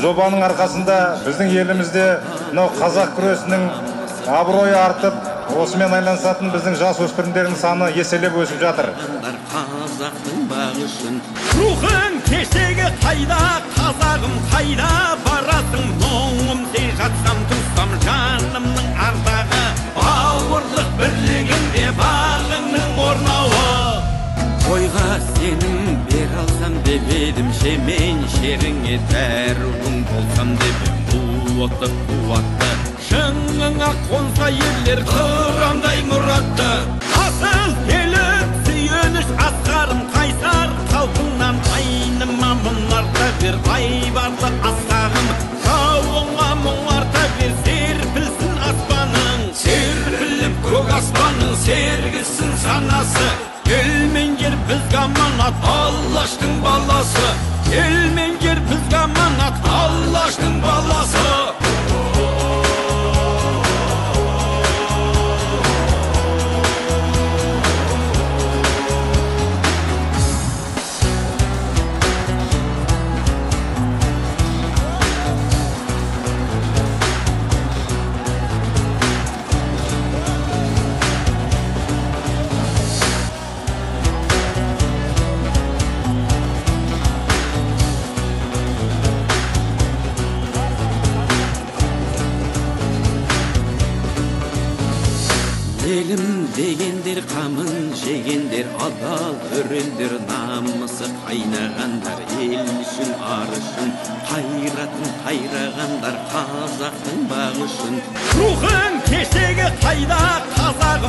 жобаның арқасында біздің елімізде мынау қазақ күресінің абыройы артып, осымен айланысатын біздің жас өспірімдердің саны еселеп өсіп жатыр. Қазақтың бағышын рухың кешегі қайда, қазағым қайда барасың, мұңым сен жатсам туссам жанымның ардағы, бауырлық бірлігінде бағыңның орнауы. Ойға сенім бер алсам деп едім, шемен шеріңе дәруің болсам деп қуатты қуатты, шыңыңа қонса ерлер қырандай мұратты. Асыл келіп сүйеніш асқарым қайсар, қалпыңнан айныма мұнарта бер айбарлы асқағым, жауыңа мұңарта бер серпілсін аспаның, серпіліп көк аспанның сергісін санасы. Елмен жер бізге аманат, Аллаштың баласы. Елмен жер бізге аманат, Аллаштың баласы. Елім дегендер қамын жегендер, адал өрендер, намысы қайнағандар, ел үшін ар үшін қайратын қайрағандар, қазақтың бағы үшін. Рухың кешегі қайда, қазақ